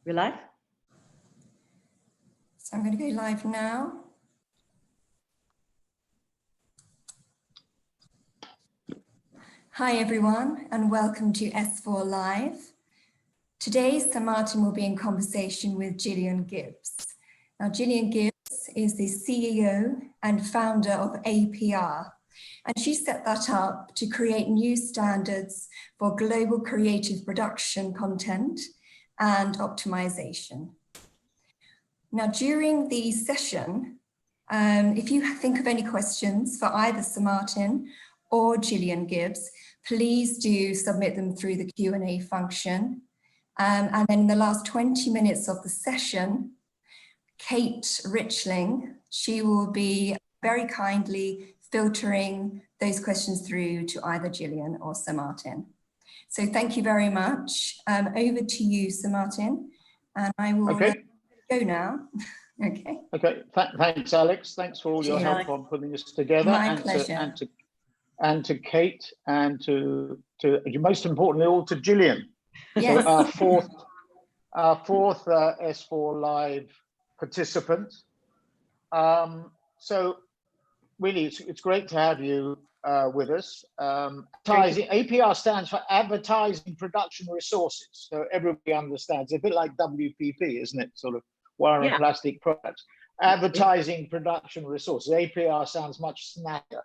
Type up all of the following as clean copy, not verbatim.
We're live? So I'm going to go live now. Hi everyone, and welcome to S4Live. Today, Sir Martin will be in conversation with Jillian Gibbs. Now, Jillian Gibbs is the CEO and founder of APR, and she set that up to create new standards for global creative production content and optimization. Now, during the session, if you think of any questions for either Sir Martin or Jillian Gibbs, please do submit them through the Q&A function. And then in the last 20 minutes of the session, Kate Richling, she will be very kindly filtering those questions through to either Jillian or Sir Martin. So thank you very much. Over to you, Sir Martin, and I will go now. Okay. Okay. Thanks, Alex. Thanks for all your help on putting this together. My pleasure. And to Kate, and to most importantly, all to Jillian. Yes. So our fourth S4Live participant. So really, it's great to have you with us. APR stands for Advertising Production Resources. So everybody understands. It's a bit like WPP, isn't it? Sort of wire and plastic products. Advertising Production Resources. APR sounds much snappier.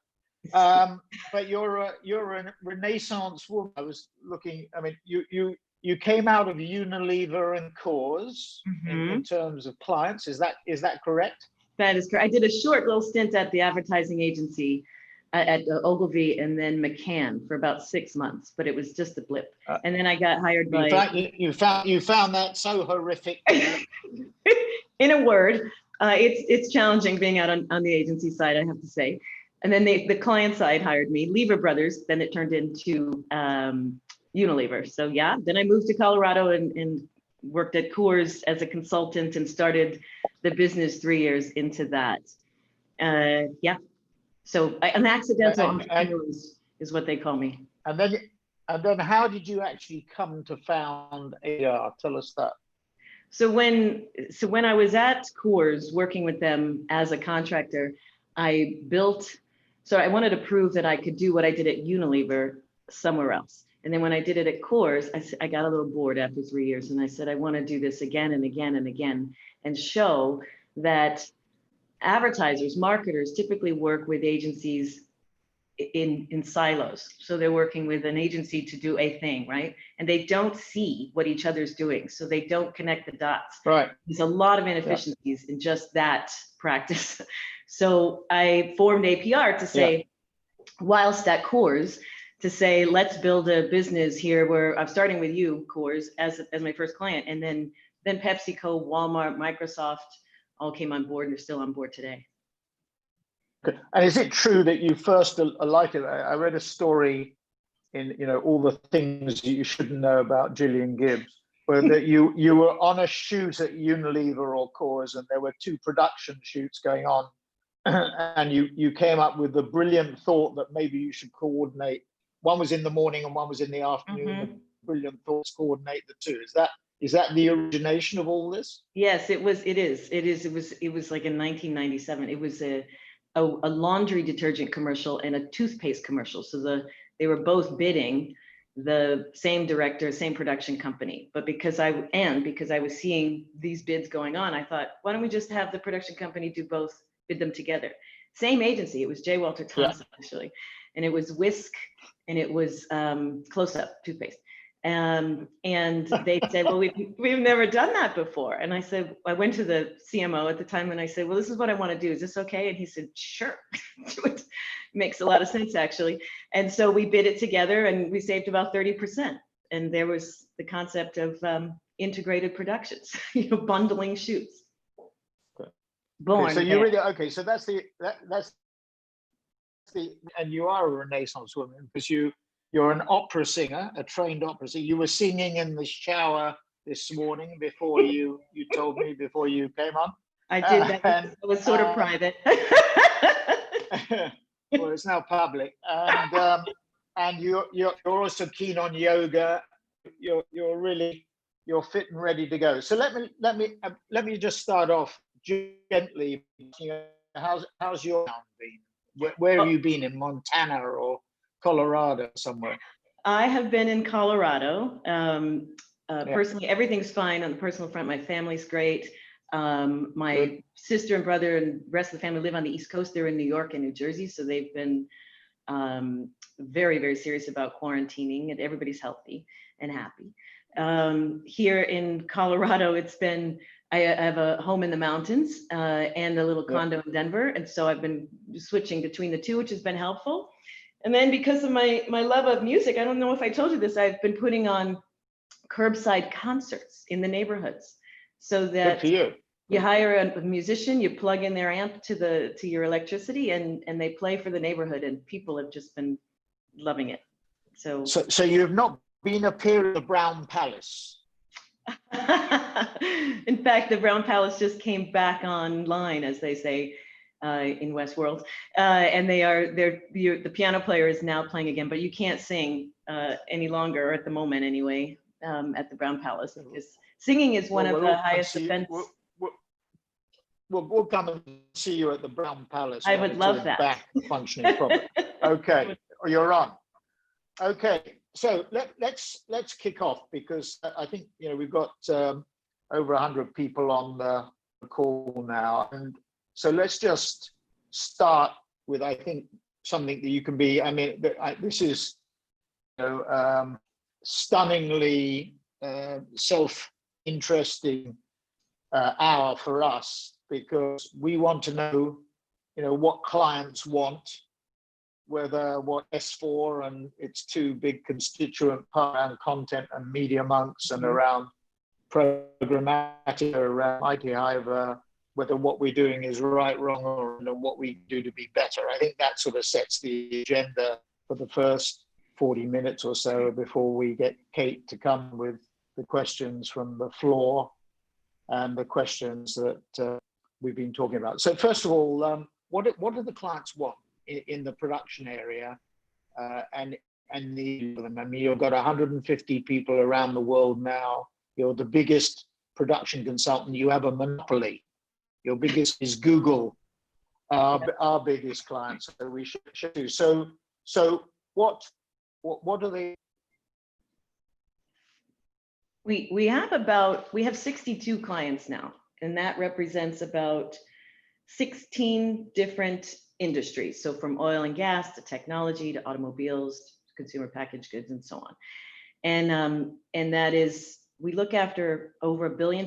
But you're a Renaissance woman. I was looking. I mean, you came out of Unilever and Coors in terms of clients. Is that correct? That is correct. I did a short little stint at the advertising agency at Ogilvy and then McCann for about 6 months, but it was just a blip. And then I got hired by. You found that so horrific. In a word, it's challenging being out on the agency side, I have to say. And then the client side hired me, Lever Brothers. Then it turned into Unilever. So yeah, then I moved to Colorado and worked at Coors as a consultant and started the business 3 years into that. Yeah. So an accidental entrepreneur is what they call me. And then how did you actually come to found APR? Tell us that. So when I was at Coors working with them as a contractor, I wanted to prove that I could do what I did at Unilever somewhere else. And then when I did it at Coors, I got a little bored after 3 years, and I said, I want to do this again and again and again, and show that advertisers, marketers typically work with agencies in silos. So they're working with an agency to do a thing, right? And they don't see what each other's doing. So they don't connect the dots. Right. There's a lot of inefficiencies in just that practice. So I formed APR to say, whilst at Coors, to say, let's build a business here where I'm starting with you, Coors, as my first client. And then PepsiCo, Walmart, Microsoft all came on board, and they're still on board today. Okay. And is it true that you first alighted? I read a story in all the things that you shouldn't know about Jillian Gibbs, where that you were on a shoot at Unilever or Coors, and there were 2 production shoots going on, and you came up with the brilliant thought that maybe you should coordinate. One was in the morning and one was in the afternoon. The brilliant thoughts coordinate the 2. Is that the origination of all this? Yes, it was. It is. It was like in 1997. It was a laundry detergent commercial and a toothpaste commercial. So they were both bidding the same director, same production company. But because I was seeing these bids going on, I thought, why don't we just have the production company do both, bid them together? Same agency. It was J. Walter Thompson actually, and it was Whisk, and it was Close Up toothpaste. And they said, well, we've never done that before. And I said, I went to the CMO at the time and I said, well, this is what I want to do. Is this okay? And he said, sure. It makes a lot of sense, actually. And so we bid it together and we saved about 30%. And there was the concept of integrated productions, bundling shoots. Okay. Born. So you really, so that's the, and you are a Renaissance woman because you're an opera singer, a trained opera singer. You were singing in the shower this morning before you told me before you came on. I did that. It was sort of private. Well, it's now public, and you're also keen on yoga. You're really you're fit and ready to go. So let me just start off gently. How's your town been? Where have you been, in Montana or Colorado somewhere? I have been in Colorado. Personally, everything's fine on the personal front. My family's great. My sister and brother and the rest of the family live on the East Coast. They're in New York and New Jersey, so they've been very, very serious about quarantining, and everybody's healthy and happy. Here in Colorado, it's been, I have a home in the mountains and a little condo in Denver, and so I've been switching between the two, which has been helpful. And then because of my love of music, I don't know if I told you this, I've been putting on curbside concerts in the neighborhoods, so that you hire a musician, you plug in their amp to your electricity, and they play for the neighborhood, and people have just been loving it. So you have not been appearing at the Brown Palace? In fact, the Brown Palace just came back online, as they say in Westworld, and the piano player is now playing again, but you can't sing any longer at the moment anyway at the Brown Palace, because singing is one of the highest offense. We'll come and see you at the Brown Palace. I would love that. Back functioning properly. Okay, you're on. Okay, so let's kick off, because I think we've got over 100 people on the call now, and so let's just start with, I think, something that you can be. I mean, this is stunningly self-interesting hour for us, because we want to know, what clients want, whether what S4 and its two big constituent parts around content and media monks and around programmatic, around Mighty Hive, whether what we're doing is right, wrong, or what we do to be better. I think that sort of sets the agenda for the first 40 minutes or so before we get Kate to come with the questions from the floor and the questions that we've been talking about. So first of all, what do the clients want in the production area, and need them? I mean, you've got 150 people around the world now. You're the biggest production consultant. You have a monopoly. Your biggest is Google, our biggest client. So we should do. So what do they? We have 62 clients now, and that represents about 16 different industries. So from oil and gas to technology to automobiles, to consumer packaged goods, and so on. And that is, we look after over $1 billion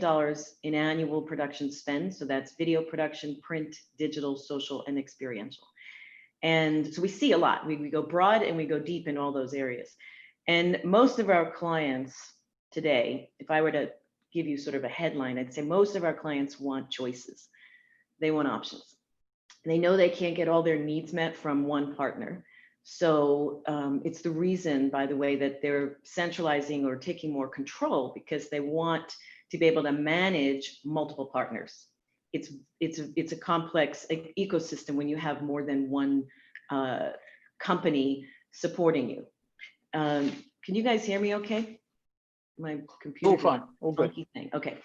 in annual production spend. So that's video production, print, digital, social, and experiential. And so we see a lot. We go broad and we go deep in all those areas. And most of our clients today, if I were to give you sort of a headline, I'd say most of our clients want choices. They want options. They know they can't get all their needs met from one partner. So it's the reason, by the way, that they're centralizing or taking more control, because they want to be able to manage multiple partners. It's a complex ecosystem when you have more than one company supporting you. Can you guys hear me okay? My computer. All fine, all good. Thing. Okay.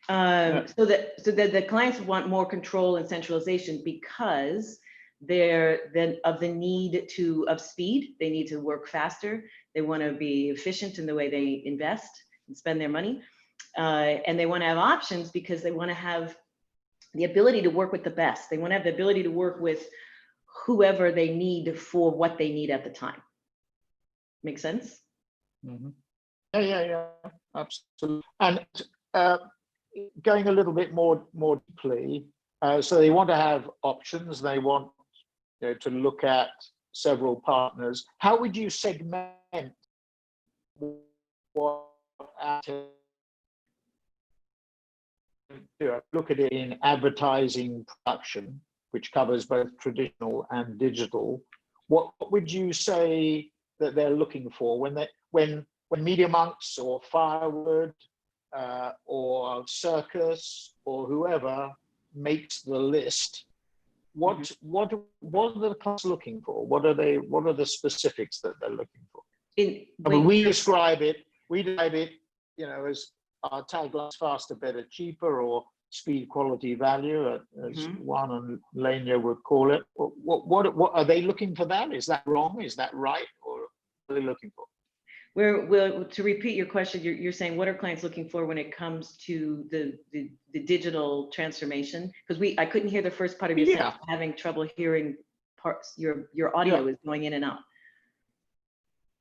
So that the clients want more control and centralization, because they're then of the need of speed. They need to work faster. They want to be efficient in the way they invest and spend their money. And they want to have options, because they want to have the ability to work with the best. They want to have the ability to work with whoever they need for what they need at the time. Make sense? Mm-hmm. Yeah, absolutely. And going a little bit more deeply, so they want to have options. They want to look at several partners. How would you segment what? Look at it in advertising production, which covers both traditional and digital. What would you say that they're looking for when Media Monks or Firewood or Circus or whoever makes the list? What are the clients looking for? What are the specifics that they're looking for? We describe it, as our taglines faster, better, cheaper, or speed, quality, value, as Juan and Lenya would call it. What are they looking for that? Is that wrong? Is that right? Or what are they looking for? To repeat your question, you're saying what are clients looking for when it comes to the digital transformation? Because I couldn't hear the first part of your sentence. I'm having trouble hearing parts. Your audio is going in and out.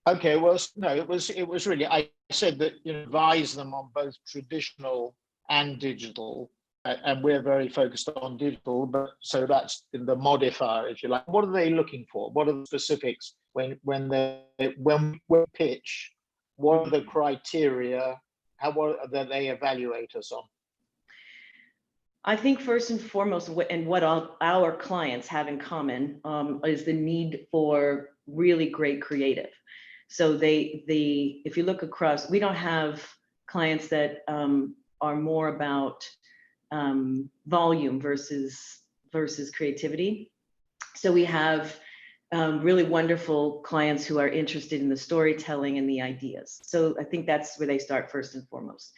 Okay, well, no, it was really, I said that, advise them on both traditional and digital, and we're very focused on digital, but so that's in the modifier, if you like. What are they looking for? What are the specifics when we pitch? What are the criteria? That they evaluate us on? I think first and foremost, and what all our clients have in common is the need for really great creative. So if you look across, we don't have clients that are more about volume versus creativity. So we have really wonderful clients who are interested in the storytelling and the ideas. So I think that's where they start first and foremost.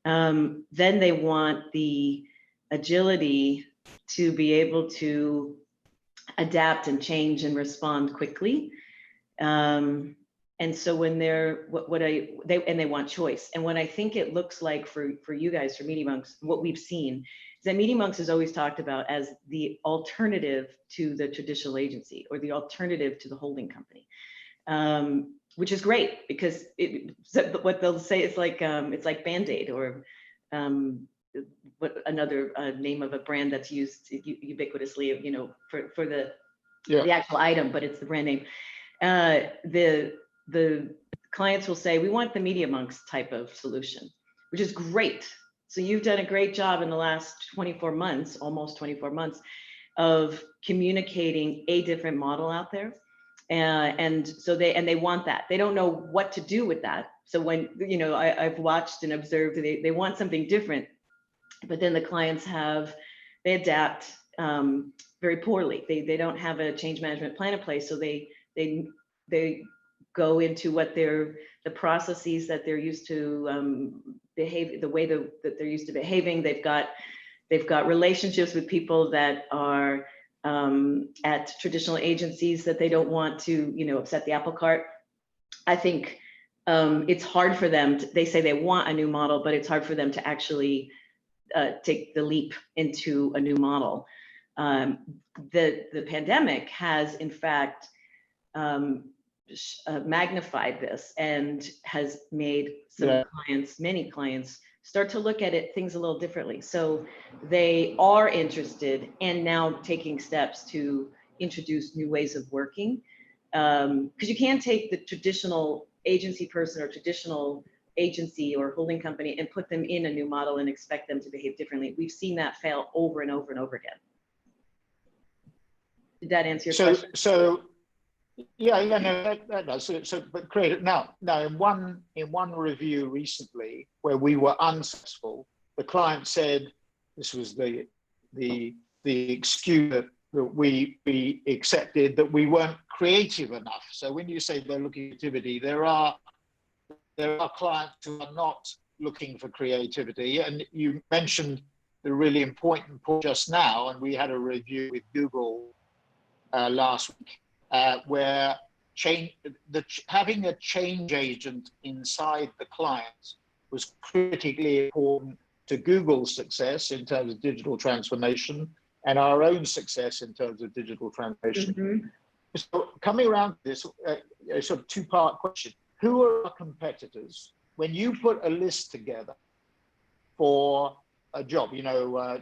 Then they want the agility to be able to adapt and change and respond quickly. And so when they want choice. And what I think it looks like for you guys, for Media Monks, what we've seen is that Media Monks is always talked about as the alternative to the traditional agency or the alternative to the holding company, which is great because what they'll say is like Band-Aid or what another name of a brand that's used ubiquitously, for the actual item, but it's the brand name. The clients will say, we want the Media Monks type of solution, which is great. So you've done a great job in the last 24 months, almost 24 months, of communicating a different model out there. And so they want that. They don't know what to do with that. So when, I've watched and observed, they want something different, but then the clients they adapt very poorly. They don't have a change management plan in place. So they go into the processes that they're used to behave, the way that they're used to behaving. They've got relationships with people that are at traditional agencies that they don't want to, upset the apple cart. I think it's hard for them. They say they want a new model, but it's hard for them to actually take the leap into a new model. The pandemic has, in fact, magnified this and has made many clients start to look at things a little differently. So they are interested and now taking steps to introduce new ways of working. Because you can't take the traditional agency person or traditional agency or holding company and put them in a new model and expect them to behave differently. We've seen that fail over and over and over again. Did that answer your question? So no, that does. So, but creative. Now, in one review recently where we were unsuccessful, the client said this was the excuse that we accepted, that we weren't creative enough. So when you say they're looking at creativity, there are clients who are not looking for creativity. And you mentioned the really important point just now, and we had a review with Google last week. Where having a change agent inside the client was critically important to Google's success in terms of digital transformation and our own success in terms of digital transformation. Mm-hmm. So coming around to this sort of two-part question, who are our competitors? When you put a list together for a job,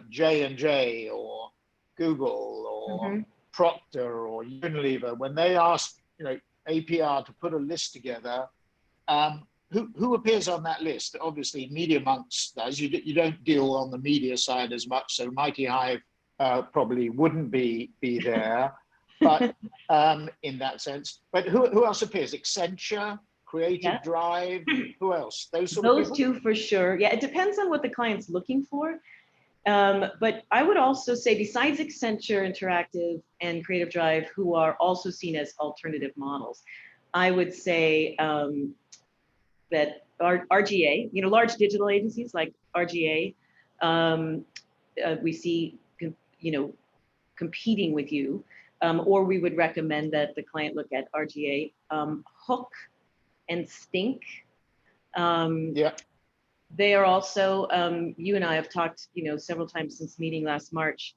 J&J or Google or mm-hmm. Procter or Unilever, when they ask APR to put a list together, who appears on that list? Obviously, Media Monks does. You don't deal on the media side as much, so Mighty Hive probably wouldn't be there, but in that sense. But who else appears? Accenture, Creative Drive. Who else? Those two for sure. Yeah, it depends on what the client's looking for. But I would also say, besides Accenture Interactive and Creative Drive, who are also seen as alternative models, I would say that RGA, large digital agencies like RGA, we see, competing with you, or we would recommend that the client look at RGA, Hook and Stink. Yeah. They are also, you and I have talked, several times since meeting last March,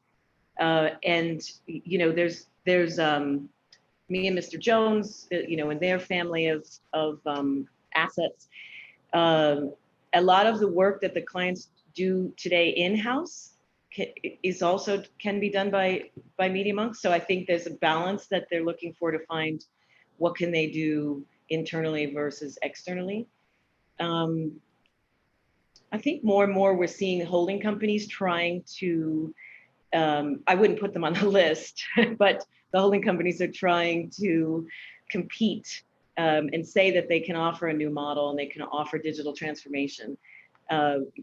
and there's me and Mr. Jones, and their family of assets. A lot of the work that the clients do today in-house can be done by Media Monks. So I think there's a balance that they're looking for to find what can they do internally versus externally. I think more and more we're seeing holding companies trying to, I wouldn't put them on the list, but the holding companies are trying to compete and say that they can offer a new model and they can offer digital transformation.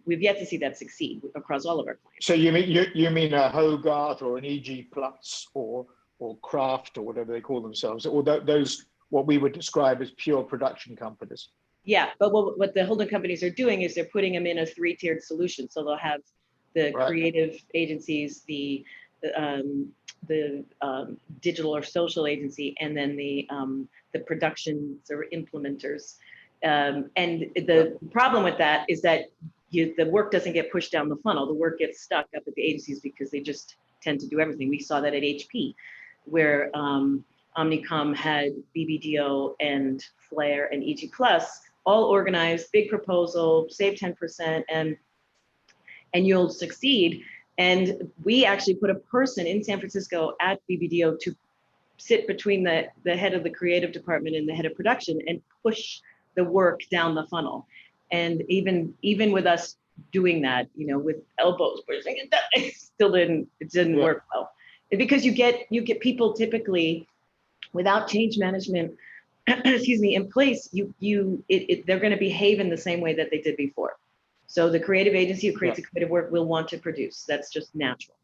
We've yet to see that succeed across all of our clients. So you mean a Hogarth or an EG Plus or Kraft or whatever they call themselves, or those what we would describe as pure production companies? Yeah, but what the holding companies are doing is they're putting them in a three-tiered solution. So they'll have the creative agencies, the digital or social agency, and then the productions or implementers. And the problem with that is that the work doesn't get pushed down the funnel. The work gets stuck up at the agencies because they just tend to do everything. We saw that at HP, where Omnicom had BBDO and Flair and EG Plus all organized, big proposal, save 10%, and you'll succeed. And we actually put a person in San Francisco at BBDO to sit between the head of the creative department and the head of production and push the work down the funnel. And even with us doing that, with elbows pushing it still didn't work well. Because you get people typically without change management, in place, they're going to behave in the same way that they did before. So the creative agency who creates a creative work will want to produce. That's just natural.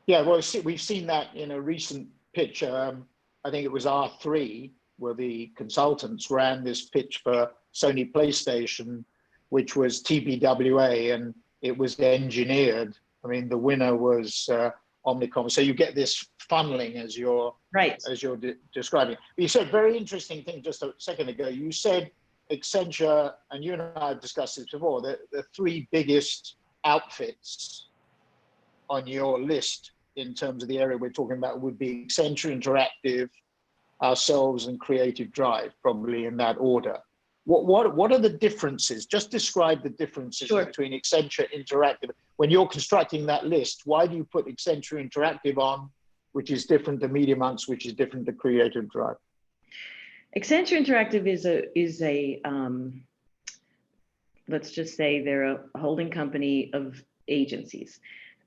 Yeah, well, we've seen that in a recent pitch. I think it was R3, where the consultants ran this pitch for Sony PlayStation, which was TBWA, and it was engineered. I mean, the winner was Omnicom. So you get this funneling as you're describing. You said very interesting thing just a second ago. You said Accenture, and you and I have discussed this before, the three biggest outfits on your list in terms of the area we're talking about would be Accenture Interactive, ourselves, and Creative Drive, probably in that order. What are the differences? Just describe the differences between Accenture Interactive. When you're constructing that list, why do you put Accenture Interactive on, which is different to Media Monks, which is different to Creative Drive? Accenture Interactive is a let's just say they're a holding company of agencies.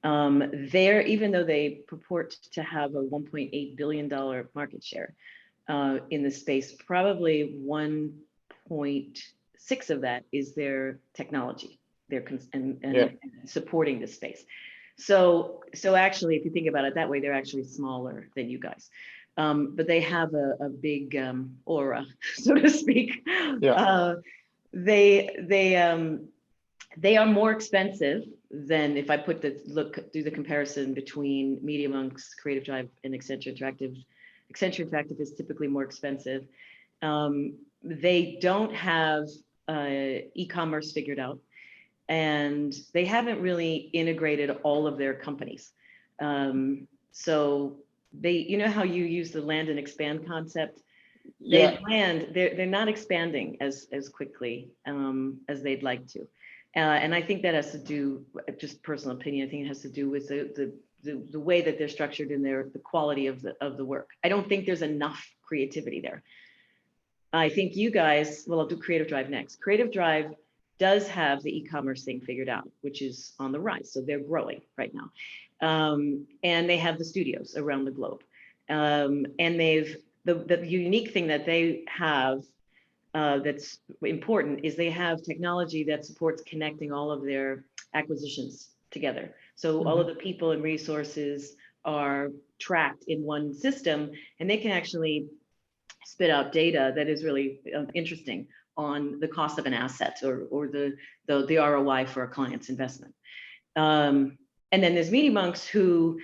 Even though they purport to have a $1.8 billion market share in the space, probably 1.6 of that is their technology, and supporting the space. So actually, if you think about it that way, they're actually smaller than you guys. But they have a big aura, so to speak. Yeah. They are more expensive than, if I do the comparison between Media Monks, Creative Drive, and Accenture Interactive. Accenture Interactive is typically more expensive. They don't have e-commerce figured out, and they haven't really integrated all of their companies. So they, how you use the land and expand concept. They're not expanding as quickly as they'd like to. And I think that has to do, just personal opinion, I think it has to do with the way that they're structured in the quality of the work. I don't think there's enough creativity there. I think you guys, well, I'll do Creative Drive next. Creative Drive does have the e-commerce thing figured out, which is on the rise. So they're growing right now. And they have the studios around the globe. And the unique thing that they have that's important is they have technology that supports connecting all of their acquisitions together. So all of the people and resources are tracked in one system, and they can actually spit out data that is really interesting on the cost of an asset or the ROI for a client's investment. And then there's Media Monks who,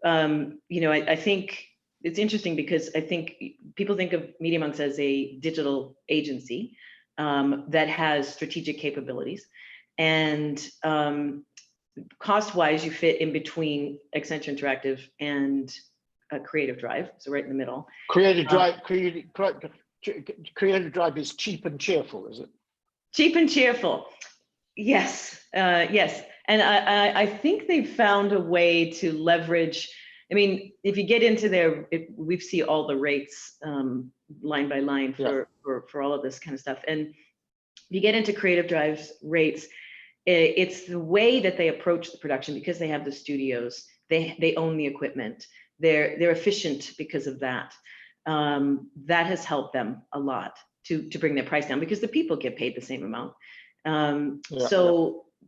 I think it's interesting because I think people think of Media Monks as a digital agency that has strategic capabilities. And cost-wise, you fit in between Accenture Interactive and Creative Drive, so right in the middle. Creative Drive is cheap and cheerful, is it? Cheap and cheerful, yes, yes. And I think they've found a way to leverage. I mean, if you get into we see all the rates line by line for all of this kind of stuff. And if you get into Creative Drive's rates, it's the way that they approach the production because they have the studios, they own the equipment, they're efficient because of that. That has helped them a lot to bring their price down because the people get paid the same amount.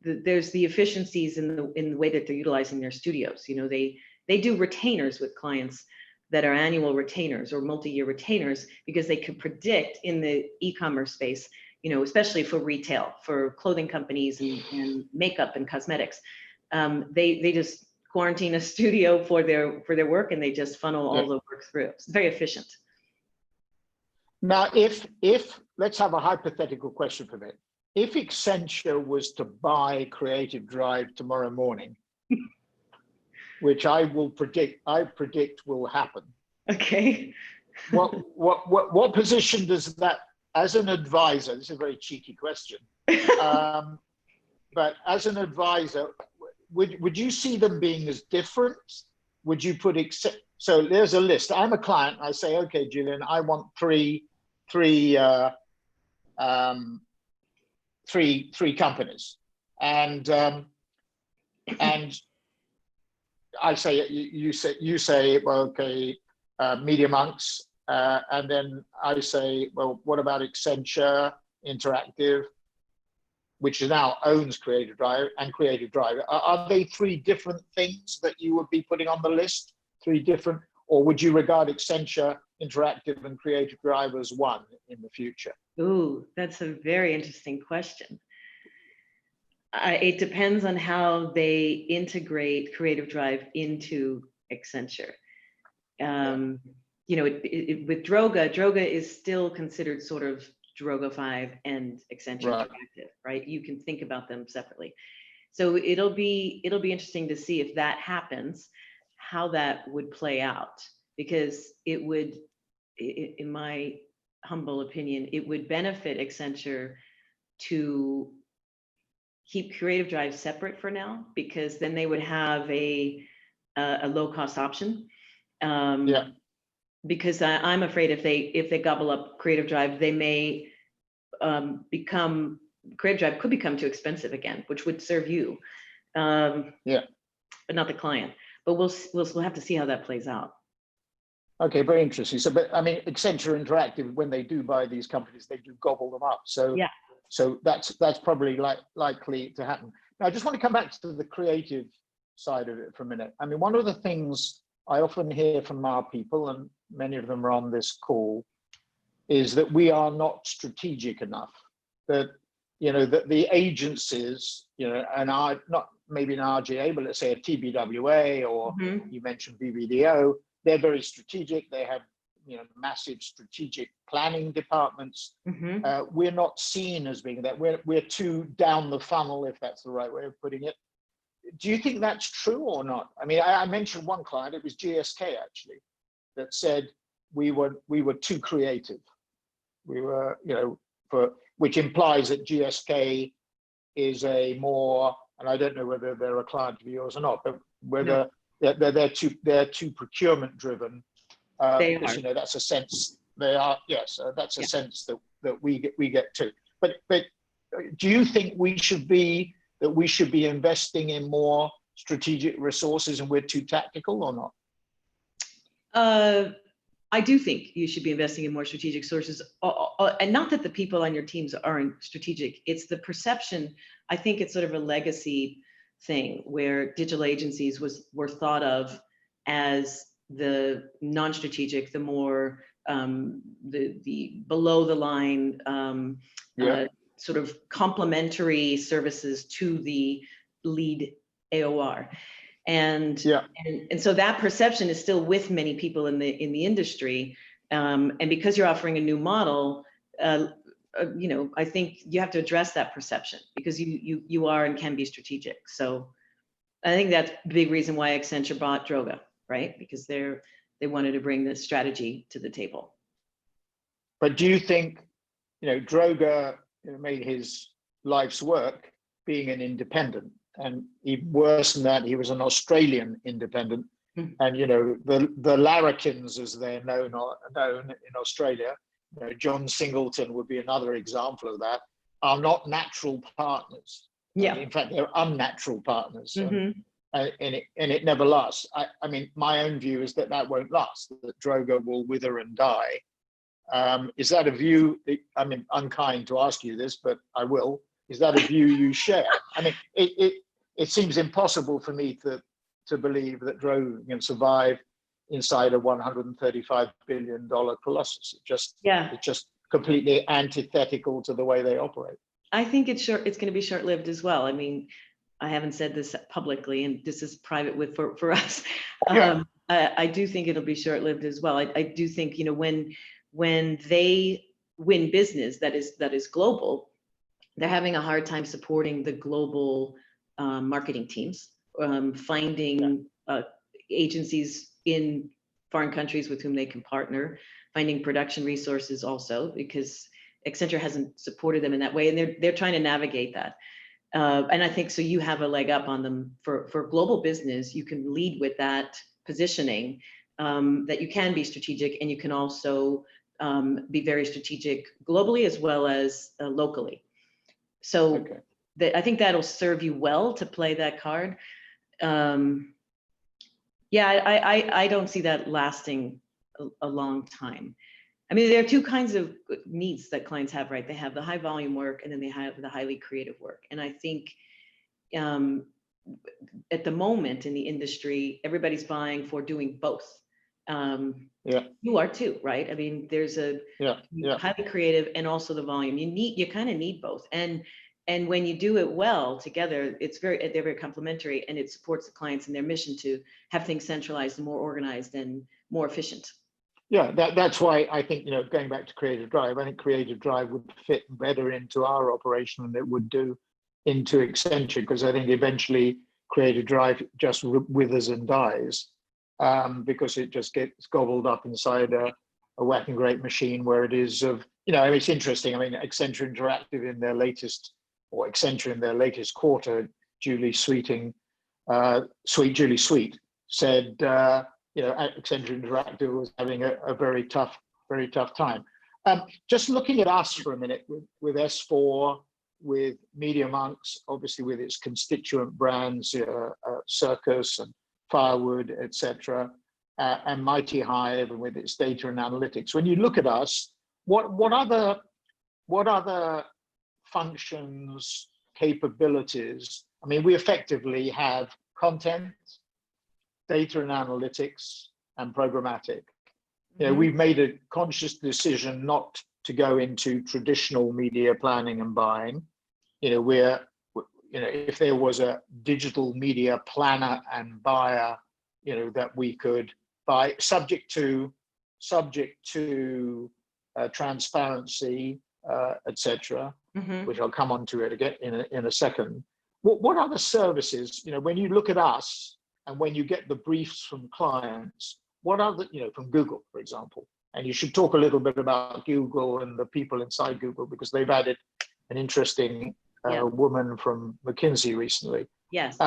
There's the efficiencies in the way that they're utilizing their studios. They do retainers with clients that are annual retainers or multi-year retainers because they can predict in the e-commerce space, especially for retail, for clothing companies and makeup and cosmetics. They just quarantine a studio for their work and they just funnel all the work through. It's very efficient. Now, if let's have a hypothetical question for a minute. If Accenture was to buy Creative Drive tomorrow morning, which I predict will happen. Okay. What position does that, as an advisor, this is a very cheeky question, but as an advisor, would you see them being as different? Would you put, so there's a list. I'm a client, I say, okay, Jillian, I want three companies. And I say, you say, well, okay, Media Monks, and then I say, well, what about Accenture Interactive, which now owns Creative Drive and Creative Drive? Are they three different things that you would be putting on the list? Three different, or would you regard Accenture Interactive and Creative Drive as one in the future? Ooh, that's a very interesting question. It depends on how they integrate Creative Drive into Accenture. With Droga is still considered sort of Droga 5 and Accenture Interactive, right? You can think about them separately. So it'll be interesting to see if that happens, how that would play out, because it would, in my humble opinion, it would benefit Accenture to keep Creative Drive separate for now, because then they would have a low-cost option. Because I'm afraid if they gobble up Creative Drive, they may Creative Drive could become too expensive again, which would serve you, but not the client. But we'll have to see how that plays out. Okay, very interesting. So, but I mean, Accenture Interactive, when they do buy these companies, they do gobble them up. So so that's probably likely to happen. Now, I just want to come back to the creative side of it for a minute. I mean, one of the things I often hear from our people, and many of them are on this call, is that we are not strategic enough. That, that the agencies, and not maybe an RGA, but let's say a TBWA, or you mentioned BBDO, they're very strategic. They have, massive strategic planning departments. We're not seen as being that. We're too down the funnel, if that's the right way of putting it. Do you think that's true or not? I mean, I mentioned one client, it was GSK actually, that said we were too creative. We were, which implies that GSK is a more, and I don't know whether they're a client of yours or not, but whether they're too procurement driven. They are. Because, that's a sense they are. Yes, that's a sense that we get too. But do you think we should be investing in more strategic resources and we're too tactical or not? I do think you should be investing in more strategic sources, and not that the people on your teams aren't strategic. It's the perception. I think it's sort of a legacy thing where digital agencies were thought of as the non-strategic, the more the below the line, Yeah. sort of complementary services to the lead AOR. And, Yeah. and so that perception is still with many people in the industry. And because you're offering a new model, I think you have to address that perception, because you are and can be strategic. So I think that's a big reason why Accenture bought Droga, right? Because they wanted to bring this strategy to the table. But do you think, Droga made his life's work being an independent, and even worse than that, he was an Australian independent. Mm. And the larrikins, as they're known in Australia, John Singleton would be another example of that, are not natural partners. Yeah. In fact, they're unnatural partners. Mm-hmm. And it never lasts. I mean, my own view is that won't last, that Droga will wither and die. Is that a view? I mean, unkind to ask you this, but I will. Is that a view you share? I mean, it seems impossible for me to believe that Droga can survive inside a $135 billion colossus. It's just completely antithetical to the way they operate. I think it's going to be short-lived as well. I mean, I haven't said this publicly, and this is private for us. Yeah. I do think it'll be short-lived as well. I do think, when they win business that is global, they're having a hard time supporting the global marketing teams, finding agencies in foreign countries with whom they can partner, finding production resources also, because Accenture hasn't supported them in that way, and they're trying to navigate that. And I think so you have a leg up on them for global business. You can lead with that positioning, that you can be strategic, and you can also be very strategic globally as well as locally. So okay. I think that'll serve you well to play that card. I don't see that lasting a long time. I mean, there are two kinds of needs that clients have, right? They have the high volume work, and then they have the highly creative work. And I think at the moment in the industry, everybody's vying for doing both. You are too, right? I mean, there's a highly creative and also the volume. You kind of need both. And when you do it well together, they're very complementary, and it supports the clients in their mission to have things centralized and more organized and more efficient. Yeah, that's why I think, going back to Creative Drive, I think Creative Drive would fit better into our operation than it would do into Accenture, because I think eventually Creative Drive just withers and dies, because it just gets gobbled up inside a whack and great machine where it is of, it's interesting. I mean, Accenture Interactive in their latest quarter, Julie Sweet said, Accenture Interactive was having a very tough time. Just looking at us for a minute with S4, with Media Monks, obviously with its constituent brands, Circus and Firewood, etc., and Mighty Hive, and with its data and analytics. When you look at us, what other functions, capabilities? I mean, we effectively have content, data and analytics, and programmatic. We've made a conscious decision not to go into traditional media planning and buying. If there was a digital media planner and buyer, that we could buy, subject to transparency, etc., which I'll come on to it again in a second. What other services, when you look at us and when you get the briefs from clients, what other, from Google, for example, and you should talk a little bit about Google and the people inside Google, because they've added an interesting woman from McKinsey recently. Yes.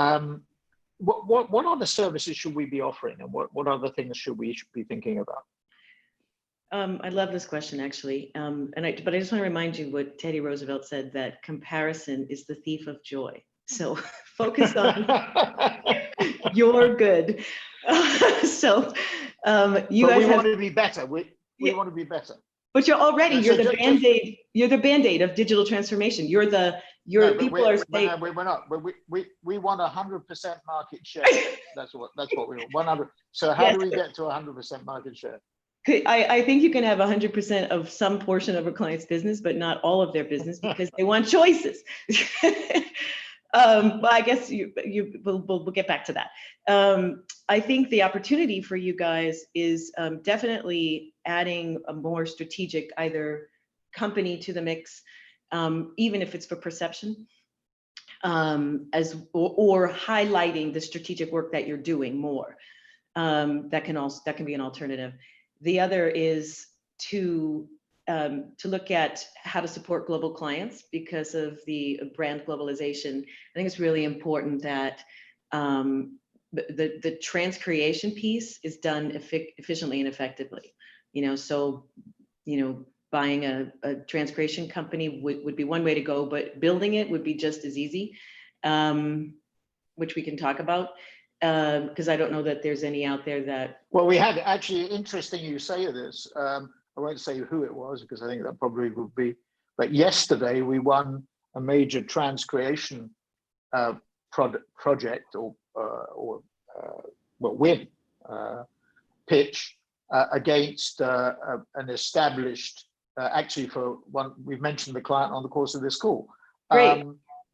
What other services should we be offering, and what other things should we be thinking about? I love this question, actually. But I just want to remind you what Teddy Roosevelt said, that comparison is the thief of joy. So focus on your good. You guys want to be better. We want to be better. But you're already, you're the Band-Aid, you're the Band-Aid of digital transformation. We're not. But we want 100% market share. That's what we want. 100. So how do we get to 100% market share? I think you can have 100% of some portion of a client's business, but not all of their business because they want choices. But I guess we'll get back to that. I think the opportunity for you guys is definitely adding a more strategic either company to the mix, even if it's for perception, or highlighting the strategic work that you're doing more. That can be an alternative. The other is to look at how to support global clients because of the brand globalization. I think it's really important that the transcreation piece is done efficiently and effectively. So buying a transcreation company would be one way to go, but building it would be just as easy, which we can talk about. Because I don't know that there's any out there that. Well, we had actually, interesting you say this. I won't say who it was because I think that probably would be. But yesterday we won a major transcreation project win pitch against an established. Actually, for one, we've mentioned the client on the course of this call,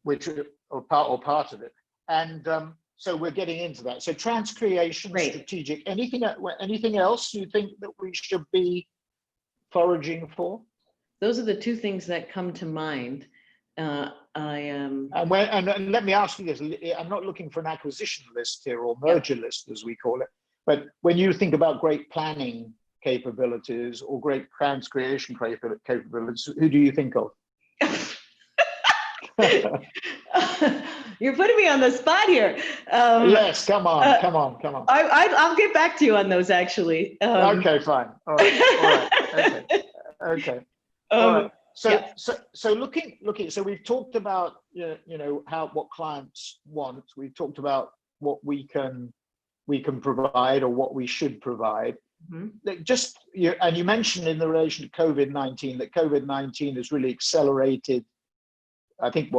which or part of it, and. So we're getting into that. So transcreation, strategic. Anything else you think that we should be foraging for? Those are the two things that come to mind. And let me ask you this: I'm not looking for an acquisition list here or merger list, as we call it. But when you think about great planning capabilities or great transcreation capabilities, who do you think of? You're putting me on the spot here. Yes, come on. I'll get back to you on those actually. Okay, fine. All right. Okay. All right. So looking. So we've talked about what clients want. We've talked about what we can provide or what we should provide. Mm-hmm. And you mentioned in the relation to COVID-19 that COVID-19 has really accelerated. I think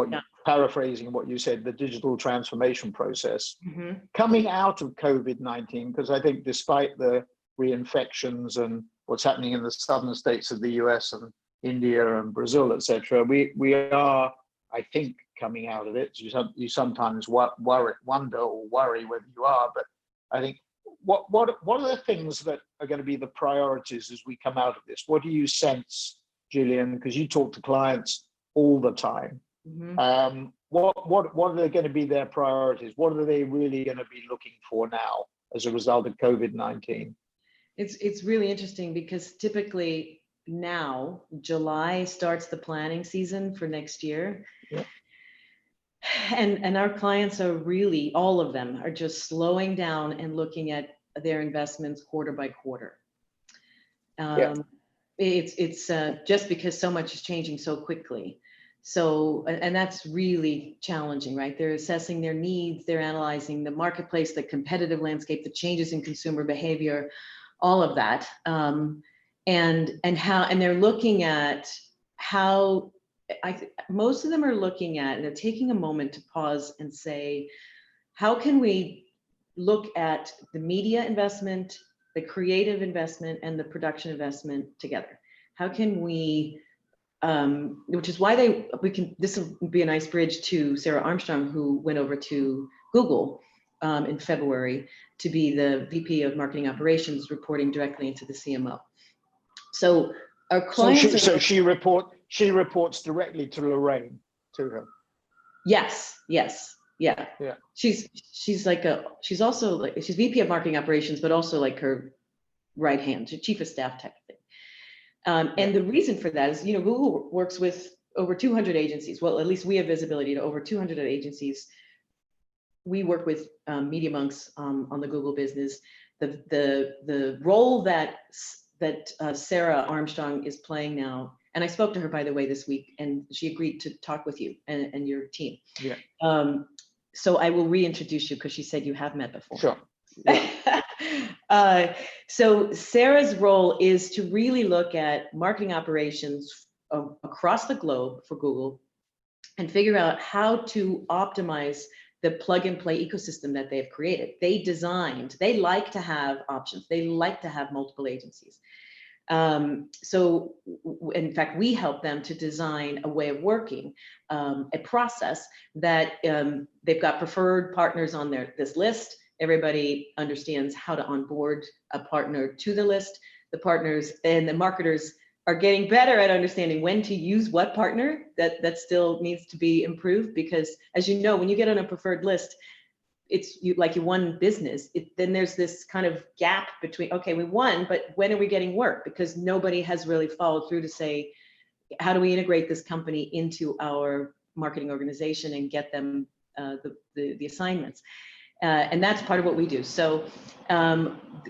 paraphrasing what you said, the digital transformation process. Mm-hmm. Coming out of COVID-19, because I think despite the reinfections and what's happening in the southern states of the US and India and Brazil, etc., we are, I think, coming out of it. You sometimes wonder or worry whether you are, but I think what are the things that are going to be the priorities as we come out of this? What do you sense, Jillian? Because you talk to clients all the time. Mm-hmm. What are they going to be their priorities? What are they really going to be looking for now as a result of COVID-19? It's really interesting because typically now July starts the planning season for next year. Yeah. And our clients are really, all of them are just slowing down and looking at their investments quarter by quarter. It's just because so much is changing so quickly. So, and that's really challenging, right? They're assessing their needs, they're analyzing the marketplace, the competitive landscape, the changes in consumer behavior, all of that. And they're looking at how, most of them are looking at, and they're taking a moment to pause and say, how can we look at the media investment, the creative investment, and the production investment together? How can we, which is why this will be a nice bridge to Sarah Armstrong, who went over to Google in February to be the VP of Marketing Operations, reporting directly into the CMO. So our clients. So she reports directly to Lorraine, to her. Yes. Yeah. She's also like, she's VP of Marketing Operations, but also like her right hand, chief of staff type of thing. And the reason for that is, Google works with over 200 agencies. Well, at least we have visibility to over 200 agencies. We work with Media Monks on the Google business. The role that Sarah Armstrong is playing now, and I spoke to her, by the way, this week, and she agreed to talk with you and your team. Yeah. So I will reintroduce you because she said you have met before. Sure. Yeah. So Sarah's role is to really look at marketing operations across the globe for Google and figure out how to optimize the plug and play ecosystem that they've created. They like to have options. They like to have multiple agencies. In fact, we help them to design a way of working, a process that they've got preferred partners on this list. Everybody understands how to onboard a partner to the list. The partners and the marketers are getting better at understanding when to use what partner. That still needs to be improved, because as you know, when you get on a preferred list, it's like you won business. Then there's this kind of gap between, okay, we won, but when are we getting work? Because nobody has really followed through to say, how do we integrate this company into our marketing organization and get them the assignments? And that's part of what we do. So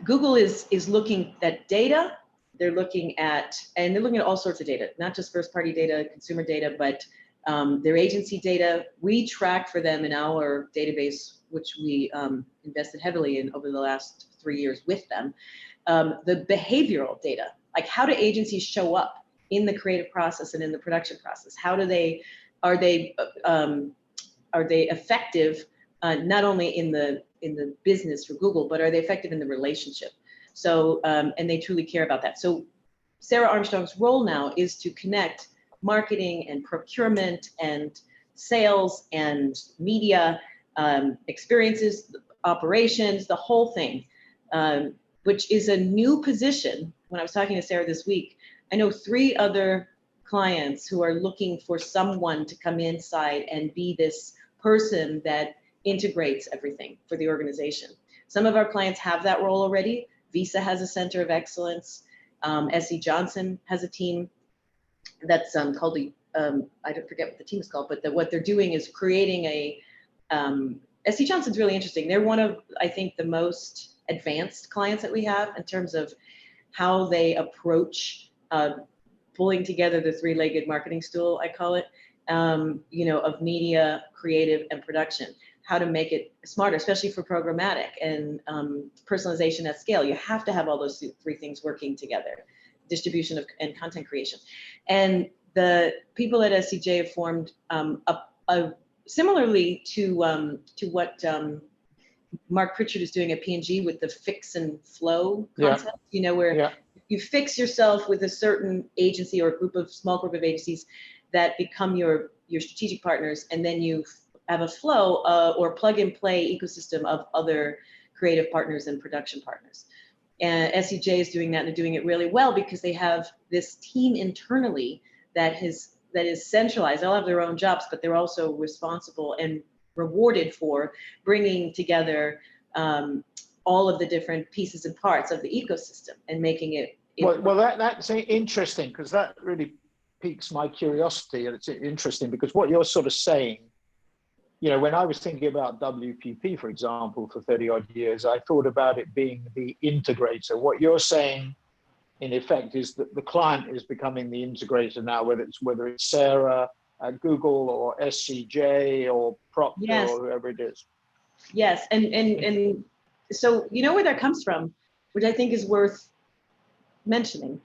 Google is looking at data. They're looking at all sorts of data, not just first-party data, consumer data, but their agency data. We track for them in our database, which we invested heavily in over the last 3 years with them, the behavioral data, like how do agencies show up in the creative process and in the production process? How do they, are they effective not only in the business for Google, but are they effective in the relationship? So, and they truly care about that. So Sarah Armstrong's role now is to connect marketing and procurement and sales and media, experiences, operations, the whole thing, which is a new position. When I was talking to Sarah this week, I know 3 other clients who are looking for someone to come inside and be this person that integrates everything for the organization. Some of our clients have that role already. Visa has a center of excellence. SC Johnson has a team that's called the, I don't forget what the team is called, but what they're doing is creating a, SC Johnson's really interesting. They're one of, I think, the most advanced clients that we have in terms of how they approach pulling together the 3-legged marketing stool, I call it, you know, of media, creative, and production. How to make it smarter, especially for programmatic and personalization at scale. You have to have all those 3 things working together, distribution of, and content creation. And the people at SCJ have formed similarly to what Mark Pritchard is doing at P&G with the fix and flow concept, you know, where you fix yourself with a certain agency or a small group of agencies that become your strategic partners, and then you have a flow or plug and play ecosystem of other creative partners and production partners. And SCJ is doing that, and they're doing it really well because they have this team internally that is centralized. They'll have their own jobs, but they're also responsible and rewarded for bringing together all of the different pieces and parts of the ecosystem and making it. Well, that's interesting, because that really piques my curiosity, and it's interesting because what you're sort of saying, you know, when I was thinking about WPP, for example, for 30 odd years, I thought about it being the integrator. What you're saying, in effect, is that the client is becoming the integrator now, whether it's Sarah at Google or SCJ or Procter or whoever it is. Yes, and so you know where that comes from, which I think is worth mentioning,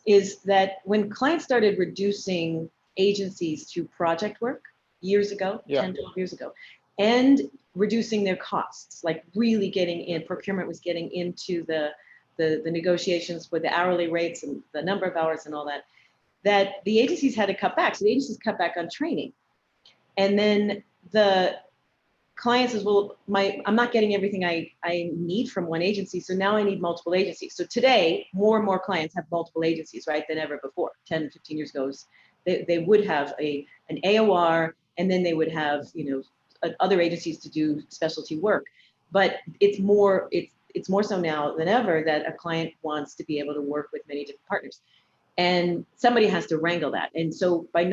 is that when clients started reducing agencies to project work years ago, 10, 12 years ago, and reducing their costs, like really getting in, procurement was getting into the negotiations for the hourly rates and the number of hours and all that, that the agencies had to cut back. So the agencies cut back on training. And then the client says, well, I'm not getting everything I need from one agency, so now I need multiple agencies. So today, more and more clients have multiple agencies, right, than ever before. 10, 15 years ago, they would have an AOR, and then they would have, you know, other agencies to do specialty work. But it's more so now than ever that a client wants to be able to work with many different partners. And somebody has to wrangle that. And so by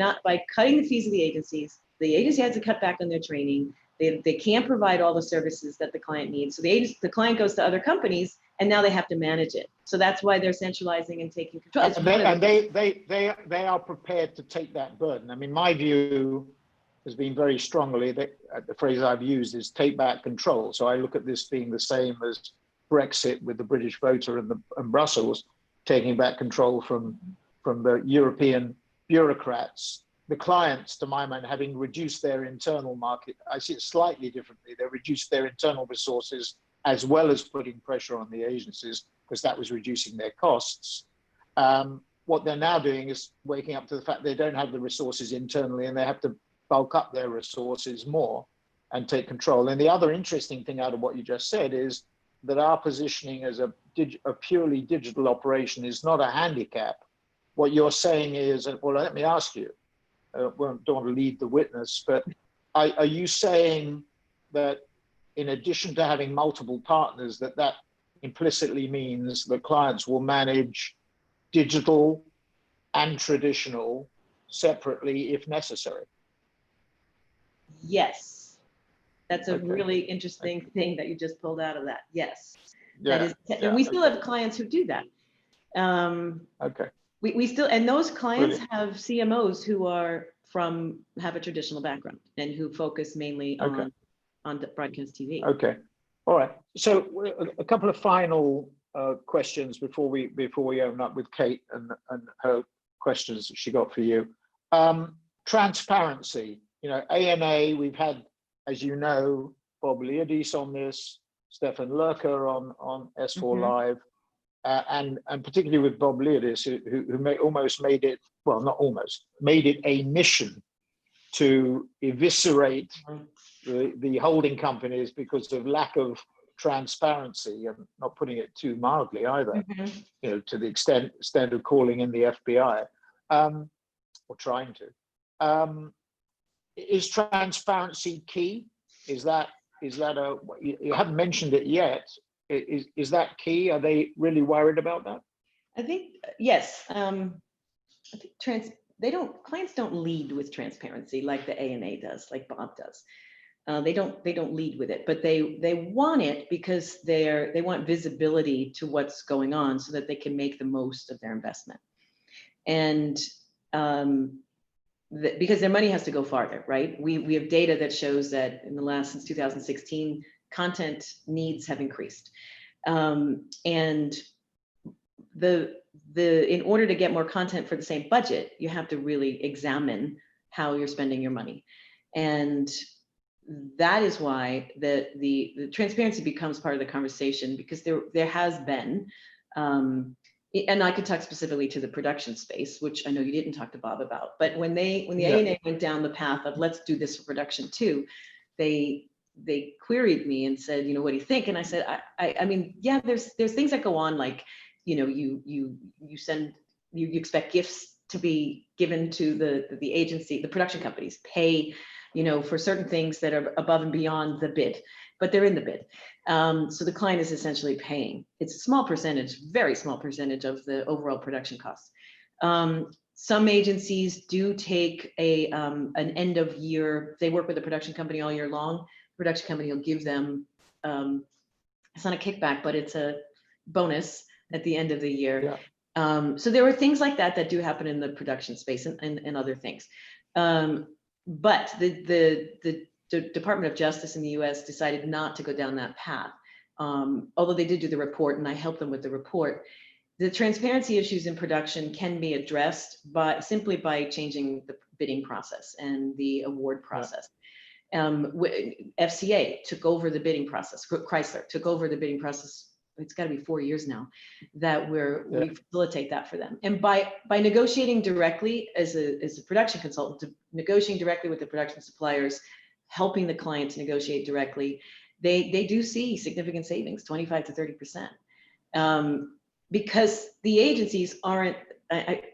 cutting the fees of the agency has to cut back on their training. They can't provide all the services that the client needs. So the client goes to other companies, and now they have to manage it. So that's why they're centralizing and taking control. And they are prepared to take that burden. I mean, my view has been very strongly that the phrase I've used is take back control. So I look at this being the same as Brexit with the British voter and Brussels taking back control from the European bureaucrats. The clients, to my mind, having reduced their internal market, I see it slightly differently. They reduced their internal resources as well as putting pressure on the agencies, because that was reducing their costs. What they're now doing is waking up to the fact they don't have the resources internally and they have to bulk up their resources more and take control. And the other interesting thing out of what you just said is that our positioning as a purely digital operation is not a handicap. What you're saying is, well, let me ask you, don't want to lead the witness, but are you saying that in addition to having multiple partners, that implicitly means that clients will manage digital and traditional separately if necessary? Yes, that's a Okay. really interesting thing that you just pulled out of that. Yes, Yeah, that is, yeah, and we still have clients who do that. Okay. We still, and those clients Brilliant. have CMOs who have a traditional background and who focus mainly Okay. on the broadcast TV. Okay. All right. So a couple of final questions before we open up with Kate and her questions that she got for you. Transparency. You know, ANA, we've had, as you know, Bob Liadis on this, Stefan Lurker on S4Live, and particularly with Bob Liadis, who almost made it, well, not almost, made it a mission to eviscerate the holding companies because of lack of transparency, and not putting it too mildly either, you know, to the extent of calling in the FBI, or trying to. Is transparency key? Is that you haven't mentioned it yet? Is that key? Are they really worried about that? I think yes. I think clients don't lead with transparency like the ANA does, like Bob does. They don't lead with it, but they want it because they want visibility to what's going on so that they can make the most of their investment. And because their money has to go farther, right? We have data that shows that since 2016, content needs have increased. And in order to get more content for the same budget, you have to really examine how you're spending your money. And that is why the transparency becomes part of the conversation, because there has been, and I could talk specifically to the production space, which I know you didn't talk to Bob about, but when the ANA went down the path of let's do this for production too, they queried me and said, you know, what do you think? And I said, I mean, yeah, there's things that go on, like, you know, you expect gifts to be given to the agency, the production companies pay, you know, for certain things that are above and beyond the bid, but they're in the bid. So the client is essentially paying. It's a small percentage, very small percentage of the overall production costs. Some agencies do take an end of year, they work with the production company all year long. Production company will give them, it's not a kickback, but it's a bonus at the end of the year. Yeah. So there were things like that do happen in the production space and other things. But the Department of Justice in the US decided not to go down that path. Although they did do the report and I helped them with the report. The transparency issues in production can be addressed simply by changing the bidding process and the award process. FCA took over the bidding process. Chrysler took over the bidding process. It's got to be 4 years now that we facilitate that for them. And by negotiating directly as a production consultant, negotiating directly with the production suppliers, helping the client to negotiate directly, they do see significant savings, 25 to 30%. Because the agencies aren't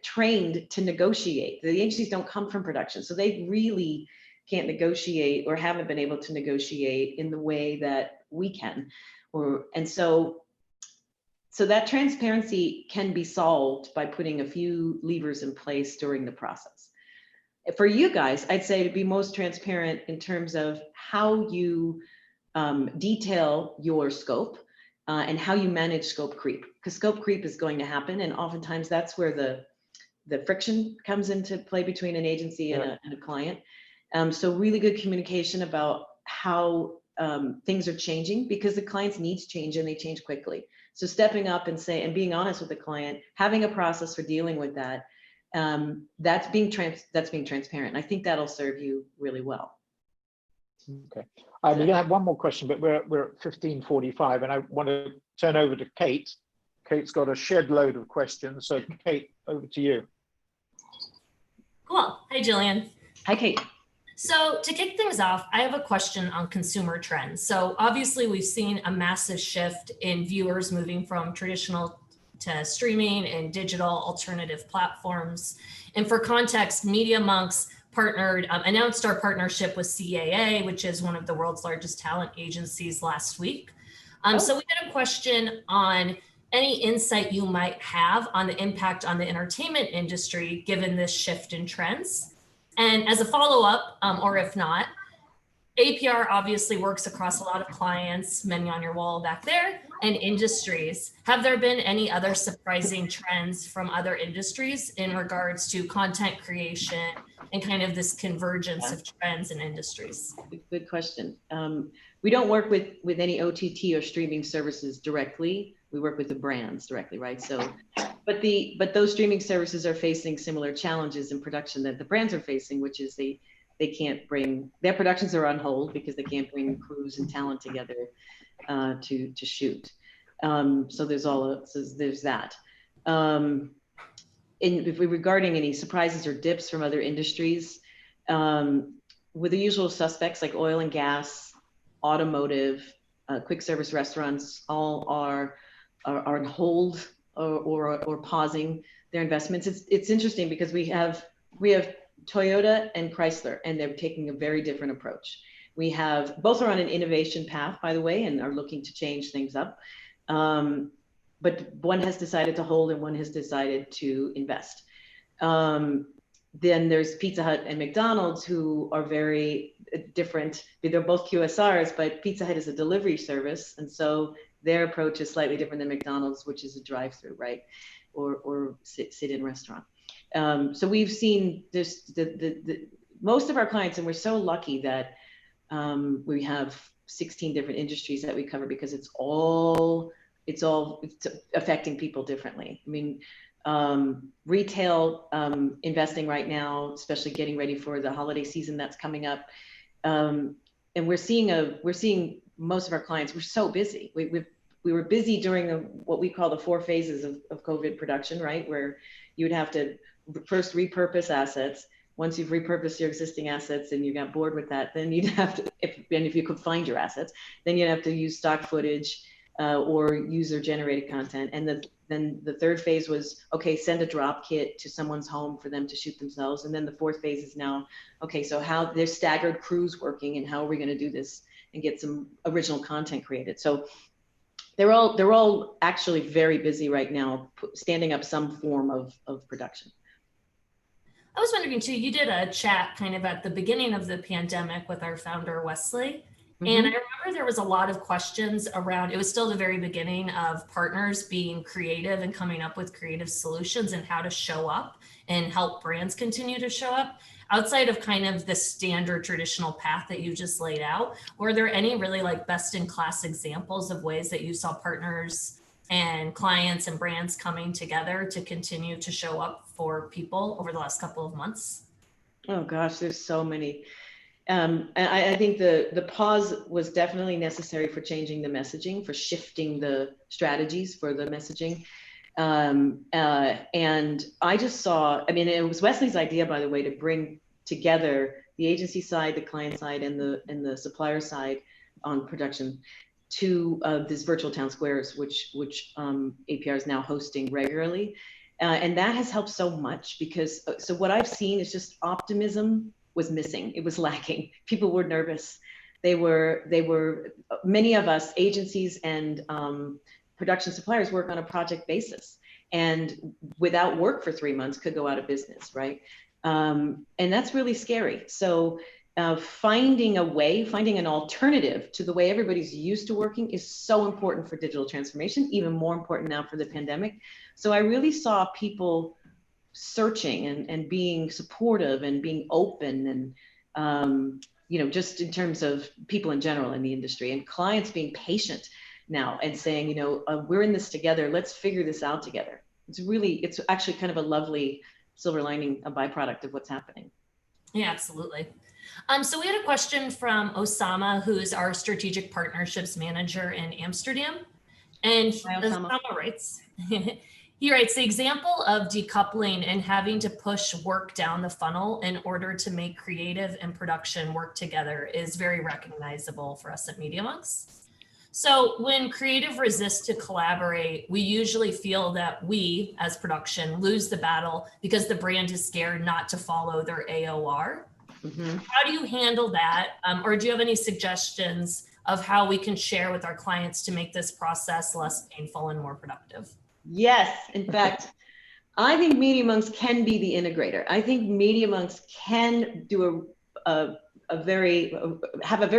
trained to negotiate. The agencies don't come from production, so they really can't negotiate or haven't been able to negotiate in the way that we can. And so that transparency can be solved by putting a few levers in place during the process. For you guys, I'd say to be most transparent in terms of how you detail your scope and how you manage scope creep, because scope creep is going to happen, and oftentimes that's where the friction comes into play between an agency and a client. So really good communication about how things are changing, because the client's needs change and they change quickly. So stepping up and being honest with the client, having a process for dealing with that, that's being transparent. I think that'll serve you really well. Okay. We're going to have one more question, but we're at 15:45, and I want to turn over to Kate, Kate's got a shed load of questions. So Kate, over to you. Cool. Hi, Jillian. Hi, Kate. So to kick things off, I have a question on consumer trends. So obviously we've seen a massive shift in viewers moving from traditional to streaming and digital alternative platforms. And for context, Media Monks announced our partnership with CAA, which is one of the world's largest talent agencies, last week. So we had a question on any insight you might have on the impact on the entertainment industry given this shift in trends. And as a follow-up, or if not, APR obviously works across a lot of clients, many on your wall back there, and industries. Have there been any other surprising trends from other industries in regards to content creation and kind of this convergence of trends and industries? Good question. We don't work with any OTT or streaming services directly. We work with the brands directly, right? So, but those streaming services are facing similar challenges in production that the brands are facing, which is they can't bring, their productions are on hold because they can't bring crews and talent together to shoot. So there's that. Regarding any surprises or dips from other industries, with the usual suspects like oil and gas, automotive, quick service restaurants, all are on hold or pausing their investments. It's interesting because we have Toyota and Chrysler, and they're taking a very different approach. We have, both are on an innovation path, by the way, and are looking to change things up. But one has decided to hold and one has decided to invest. Then there's Pizza Hut and McDonald's, who are very different. They're both QSRs, but Pizza Hut is a delivery service. And so their approach is slightly different than McDonald's, which is a drive-through, right? Or sit-in restaurant. So we've seen this, most of our clients, and we're so lucky that we have 16 different industries that we cover, because it's affecting people differently. I mean, retail investing right now, especially getting ready for the holiday season that's coming up. And we're seeing most of our clients, we're so busy. We were busy during what we call the 4 phases of COVID production, right? Where you would have to first repurpose assets. Once you've repurposed your existing assets and you got bored with that, then you'd have to, if you could find your assets, then you'd have to use stock footage or user-generated content. And then the 3rd phase was, okay, send a drop kit to someone's home for them to shoot themselves. And then the 4th phase is now, okay, so how there's staggered crews working, and how are we going to do this and get some original content created? So they're all actually very busy right now, standing up some form of production. I was wondering too, you did a chat kind of at the beginning of the pandemic with our founder, Wesley. Mm-hmm. And I remember there was a lot of questions around, it was still the very beginning of partners being creative and coming up with creative solutions and how to show up and help brands continue to show up. Outside of kind of the standard traditional path that you just laid out, were there any really like best in class examples of ways that you saw partners and clients and brands coming together to continue to show up for people over the last couple of months? Oh gosh, there's so many. And I think the pause was definitely necessary for changing the messaging, for shifting the strategies for the messaging. And I just saw, I mean, it was Wesley's idea, by the way, to bring together the agency side, the client side, and the supplier side on production to this virtual town squares, which APR is now hosting regularly. And that has helped so much, because so what I've seen is just optimism was missing. It was lacking. People were nervous. They were many of us, agencies and production suppliers, work on a project basis, and without work for 3 months could go out of business, right? And that's really scary. So finding an alternative to the way everybody's used to working is so important for digital transformation, even more important now for the pandemic. So I really saw people searching and being supportive and being open, and just in terms of people in general in the industry, and clients being patient now and saying, we're in this together, let's figure this out together. It's actually kind of a lovely silver lining, a byproduct of what's happening. Yeah, absolutely. So we had a question from Osama, who's our strategic partnerships manager in Amsterdam. And Hi, as Osama. Osama writes, he writes, the example of decoupling and having to push work down the funnel in order to make creative and production work together is very recognizable for us at MediaMonks. So when creative resists to collaborate, we usually feel that we, as production, lose the battle because the brand is scared not to follow their AOR. Mhm. How do you handle that? Or do you have any suggestions of how we can share with our clients to make this process less painful and more productive? Yes, in fact, I think MediaMonks can be the integrator. I think MediaMonks can do have a very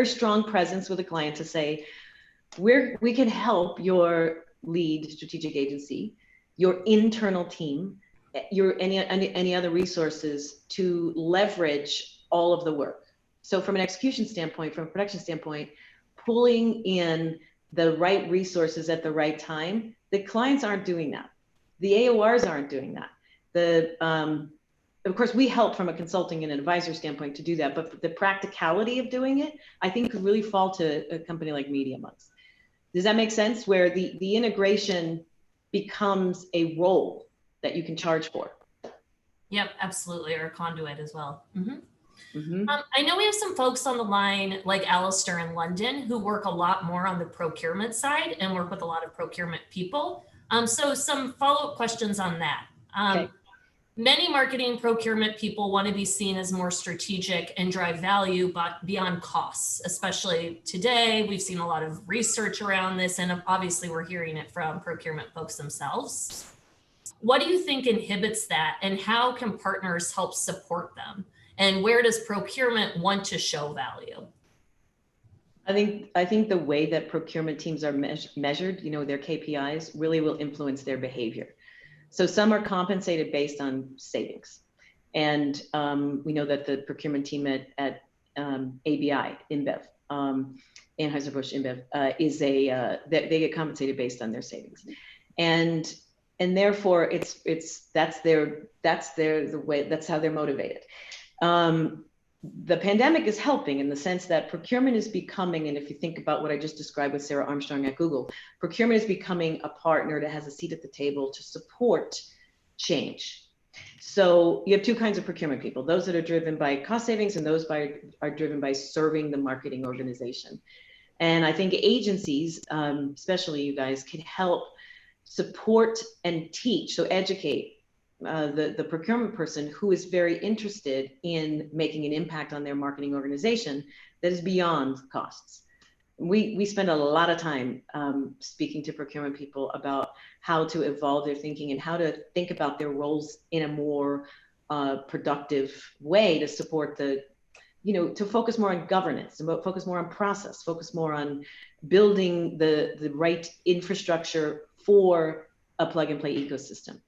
strong presence with a client to say, we can help your lead strategic agency, your internal team, your any other resources to leverage all of the work. So from an execution standpoint, from a production standpoint, pulling in the right resources at the right time, the clients aren't doing that. The AORs aren't doing that. Of course, we help from a consulting and advisor standpoint to do that, but the practicality of doing it, I think could really fall to a company like MediaMonks. Does that make sense? Where the integration becomes a role that you can charge for. Yep, absolutely, or a conduit as well. Mm-hmm. Mm-hmm. I know we have some folks on the line like Alistair in London who work a lot more on the procurement side and work with a lot of procurement people. So some follow-up questions on that. Okay. Many marketing procurement people want to be seen as more strategic and drive value, but beyond costs, especially today. We've seen a lot of research around this, and obviously we're hearing it from procurement folks themselves. What do you think inhibits that, and how can partners help support them? And where does procurement want to show value? I think the way that procurement teams are measured, their KPIs really will influence their behavior. So some are compensated based on savings. And we know that the procurement team at ABI, InBev, Anheuser-Busch InBev, they get compensated based on their savings. And therefore that's how they're motivated. The pandemic is helping in the sense that procurement is becoming, and if you think about what I just described with Sarah Armstrong at Google, procurement is becoming a partner that has a seat at the table to support change. So you have two kinds of procurement people, those that are driven by cost savings and those are driven by serving the marketing organization. And I think agencies, especially you guys, can help support and teach, so educate the procurement person who is very interested in making an impact on their marketing organization that is beyond costs. We spend a lot of time speaking to procurement people about how to evolve their thinking and how to think about their roles in a more productive way to support to focus more on governance, to focus more on process, focus more on building the right infrastructure for a plug and play ecosystem.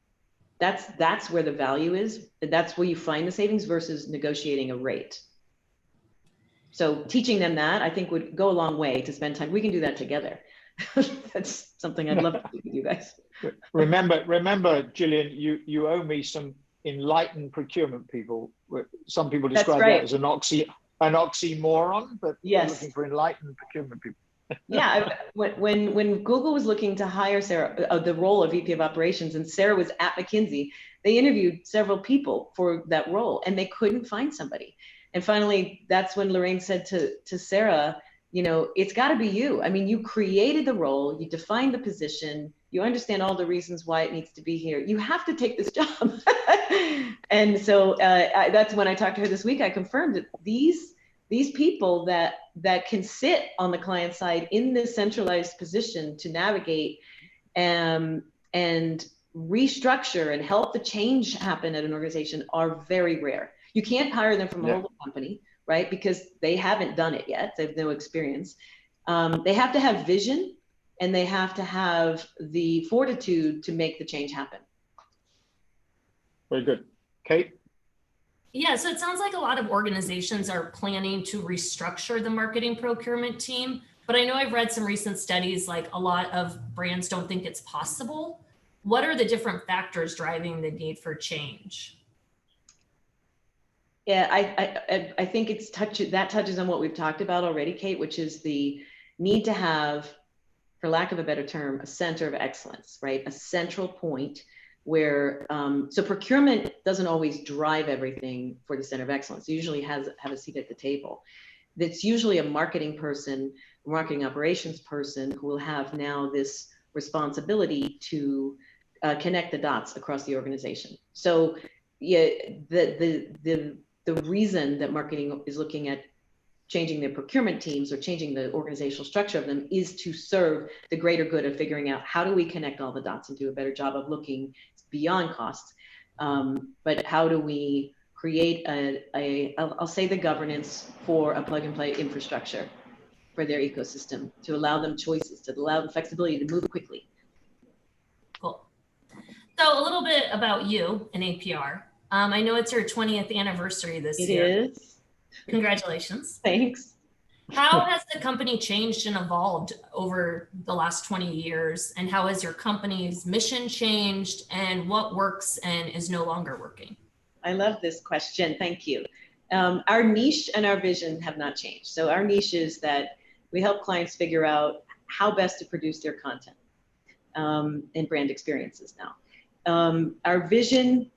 That's where the value is. That's where you find the savings versus negotiating a rate. So teaching them that, I think, would go a long way to spend time. We can do that together. That's something I'd love to do with you guys. Remember, Jillian, you owe me some enlightened procurement people. Some people describe that as an oxymoron, but yes, we're looking for enlightened procurement people. Yeah, when Google was looking to hire Sarah, the role of VP of Operations, and Sarah was at McKinsey, they interviewed several people for that role, and they couldn't find somebody. And finally, that's when Lorraine said to Sarah, it's got to be you. I mean, you created the role, you defined the position, you understand all the reasons why it needs to be here. You have to take this job. And so that's when I talked to her this week. I confirmed that these people that can sit on the client side in this centralized position to navigate and restructure and help the change happen at an organization are very rare. You can't hire them from a holding company, right? Because they haven't done it yet. They have no experience. They have to have vision, and they have to have the fortitude to make the change happen. Very good. Kate? Yeah, so it sounds like a lot of organizations are planning to restructure the marketing procurement team, but I know I've read some recent studies like a lot of brands don't think it's possible. What are the different factors driving the need for change? Yeah, I think that touches on what we've talked about already, Kate, which is the need to have for lack of a better term, a center of excellence, right? A central point where, so procurement doesn't always drive everything for the center of excellence. It usually have a seat at the table. That's usually a marketing person, marketing operations person who will have now this responsibility to connect the dots across the organization. So yeah, the reason that marketing is looking at changing their procurement teams or changing the organizational structure of them is to serve the greater good of figuring out how do we connect all the dots and do a better job of looking beyond costs. But how do we create I'll say the governance for a plug and play infrastructure for their ecosystem to allow them choices, to allow them flexibility to move quickly. Cool. So a little bit about you and APR. I know it's your 20th anniversary this year. It is. Congratulations. Thanks. How has the company changed and evolved over the last 20 years? And how has your company's mission changed, and what works and is no longer working? I love this question. Thank you. Our niche and our vision have not changed. So our niche is that we help clients figure out how best to produce their content and brand experiences now. Our vision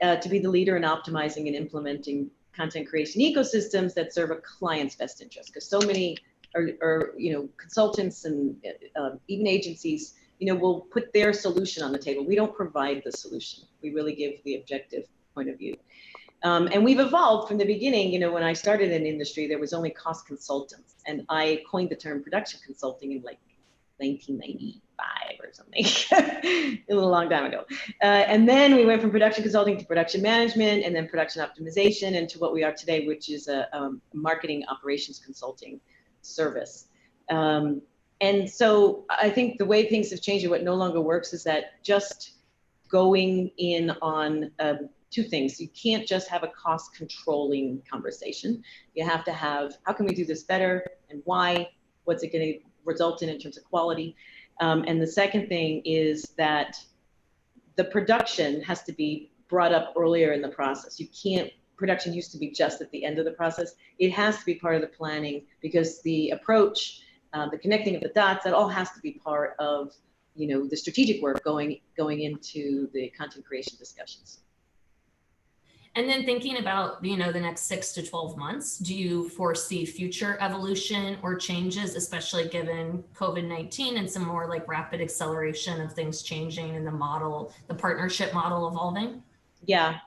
to be the leader in optimizing and implementing content creation ecosystems that serve a client's best interest, because so many are consultants and even agencies will put their solution on the table. We don't provide the solution. We really give the objective point of view. And we've evolved from the beginning. When I started in industry, there was only cost consultants, and I coined the term production consulting in like 1995 or something, a little long time ago. And then we went from production consulting to production management, and then production optimization, and to what we are today, which is a marketing operations consulting service. And so I think the way things have changed and what no longer works is that just going in on two things. You can't just have a cost controlling conversation. You have to have, how can we do this better and why? What's it going to result in terms of quality? And the second thing is that the production has to be brought up earlier in the process. Production used to be just at the end of the process. It has to be part of the planning, because the approach, the connecting of the dots, that all has to be part of the strategic work going into the content creation discussions. And then thinking about, the next 6 to 12 months, do you foresee future evolution or changes, especially given COVID-19 and some more like rapid acceleration of things changing and the partnership model evolving? Yeah.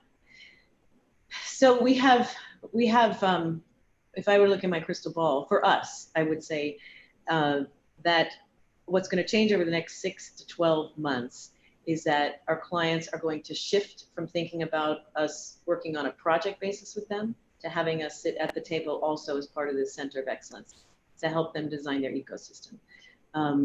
So we have, if I were to look in my crystal ball, for us, I would say that what's going to change over the next 6 to 12 months is that our clients are going to shift from thinking about us working on a project basis with them to having us sit at the table also as part of the center of excellence to help them design their ecosystem.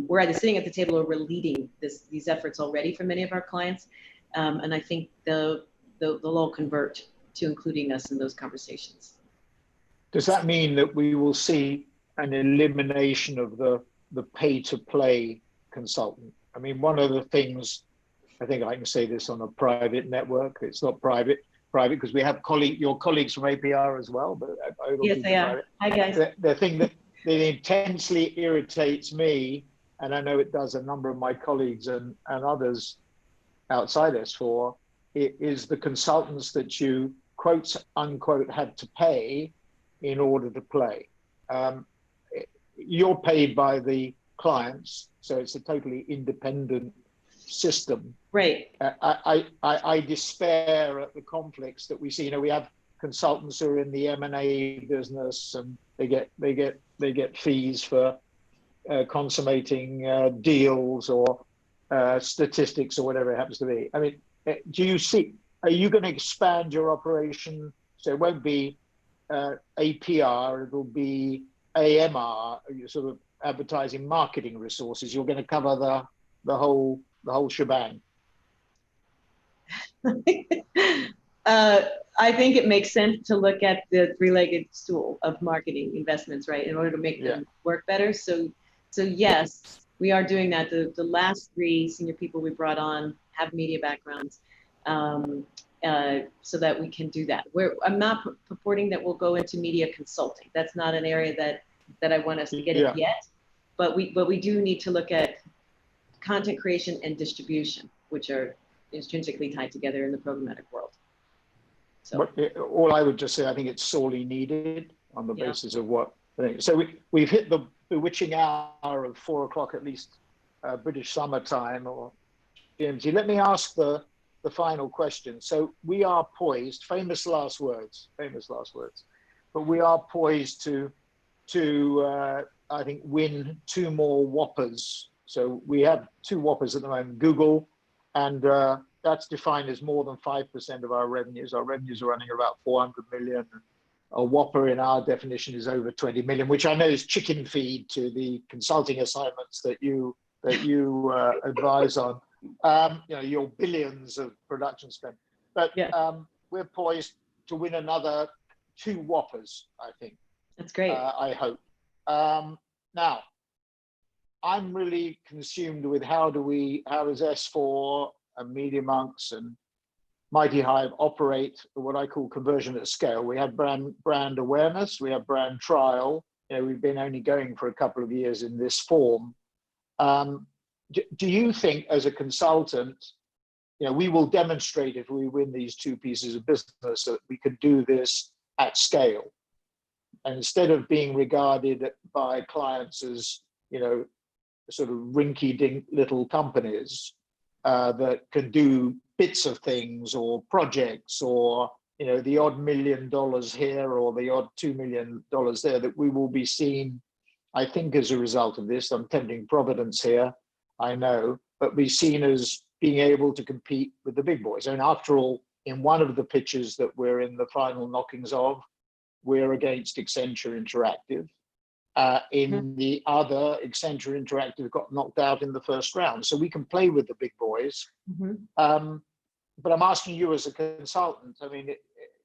We're either sitting at the table or we're leading these efforts already for many of our clients. And I think they'll all convert to including us in those conversations. Does that mean that we will see an elimination of the pay-to-play consultant? I mean, one of the things, I think I can say this on a private network. It's not private because we have your colleagues from APR as well. But yes, they are. Hi, guys. The thing that intensely irritates me, and I know it does a number of my colleagues and others outside S4, is the consultants that you quote unquote had to pay in order to play. You're paid by the clients, so it's a totally independent system. Right. I despair at the conflicts that we see. We have consultants who are in the M&A business, and they get fees for consummating deals or statistics or whatever it happens to be. I mean, are you going to expand your operation so it won't be APR, it'll be AMR, sort of advertising marketing resources? You're going to cover the whole shebang. I think it makes sense to look at the three-legged stool of marketing investments, right, in order to make them work better. So yes, we are doing that. The last 3 senior people we brought on have media backgrounds, so that we can do that. I'm not purporting that we'll go into media consulting. That's not an area that I want us to get in yet. but we do need to look at content creation and distribution, which are intrinsically tied together in the programmatic world. So All I would just say, I think it's sorely needed on the Yeah. basis of what. So we've hit the bewitching hour of 4 o'clock, at least British summertime or GMT. Let me ask the final question. So we are poised, famous last words, but we are poised to I think win 2 more whoppers. So we have 2 whoppers at the moment, Google, and that's defined as more than 5% of our revenues. Our revenues are running about 400 million. A whopper in our definition is over 20 million, which I know is chicken feed to the consulting assignments that you advise on. You know, your billions of production spend. But Yeah. we're poised to win another 2 whoppers, I think. that's great. I hope. Now, I'm really consumed with how does S4 and Media Monks and Mighty Hive operate what I call conversion at scale. We have brand awareness, we have brand trial. You know, we've been only going for a couple of years in this form. Do you think, as a consultant, you know, we will demonstrate if we win these 2 pieces of business that we can do this at scale? And instead of being regarded by clients as, you know, sort of rinky-dink little companies that can do bits of things or projects or, you know, the odd $1 million here or the odd $2 million there, that we will be seen, I think, as a result of this. I'm tempting Providence here, I know, but be seen as being able to compete with the big boys. And after all, in one of the pitches that we're in the final knockings of, we're against Accenture Interactive. In the other, Accenture Interactive got knocked out in the first round. So we can play with the big boys. But I'm asking you as a consultant, I mean,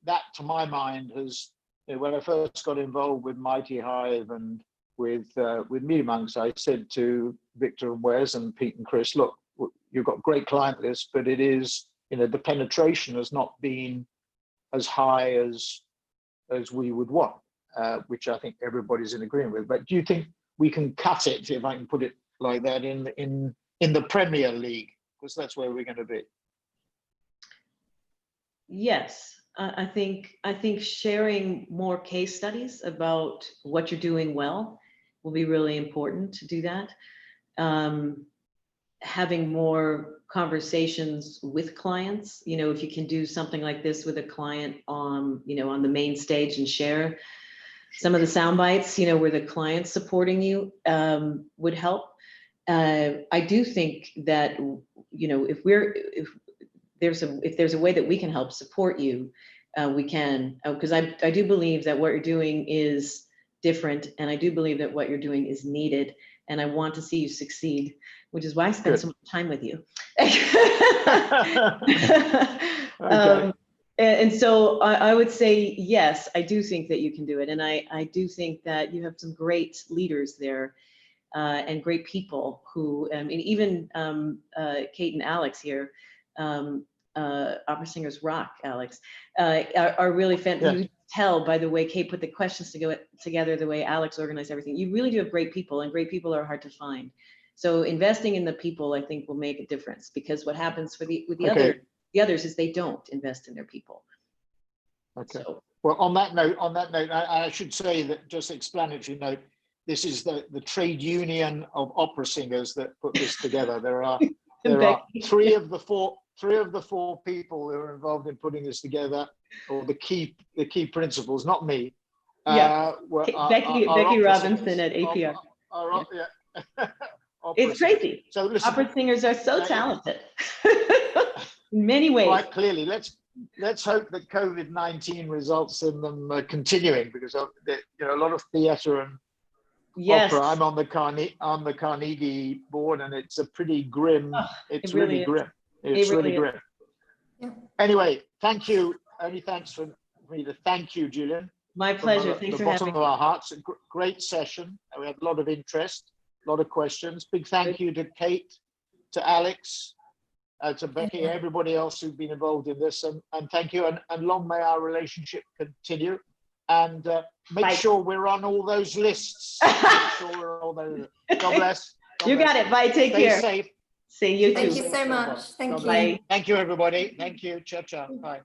that to my mind has, you know, when I first got involved with Mighty Hive and with Media Monks, I said to Victor and Wes and Pete and Chris, look, you've got great client list, but it is, you know, the penetration has not been as high as we would want, which I think everybody's in agreement with. But do you think we can cut it, if I can put it like that, in the Premier League? Because that's where we're going to be. Yes, I think sharing more case studies about what you're doing well will be really important to do that. Having more conversations with clients, you know, if you can do something like this with a client on, you know, on the main stage and share some of the sound bites, you know, where the client's supporting you, would help. I do think that, you know, if there's a way that we can help support you, we can, because I do believe that what you're doing is different, and I do believe that what you're doing is needed, and I want to see you succeed, which is why I spend so much time with you. Okay. And so I would say, yes, I do think that you can do it. And I do think that you have some great leaders there, and great people who, and even Kate and Alex here, Opera Singers Rock, Alex, are really fantastic. You tell by the way Kate put the questions together, the way Alex organized everything. You really do have great people, and great people are hard to find. So investing in the people, I think, will make a difference, because what happens with the others is they don't invest in their people. Okay. So, well, on that note, I should say that, just explanatory note, this is the trade union of opera singers that put this together. There are three of the four people who are involved in putting this together, or the key principals, not me. Becky Robinson at APR. It's crazy. So listen, opera singers are so talented in many ways. Quite clearly, let's hope that COVID-19 results in them continuing, because you know, a lot of theatre and opera. I'm on the Carnegie board, and it's a pretty grim. It's really grim. It's really grim. Yeah. Anyway, thank you. Only thanks for me to thank you, Jillian. My pleasure. Thanks for having me. From the bottom of our hearts, a great session. We had a lot of interest, a lot of questions. Big thank you to Kate, to Alex, to Becky, everybody else who's been involved in this, and thank you, and long may our relationship continue. and make Bye. sure we're on all those lists. Make sure we're on all those. God bless. God You bless. got it. Bye. Take Stay care. safe. See you Thank too. you so much. Thank God you. bless. Bye. Thank you, everybody. Thank you. Ciao, ciao. Bye.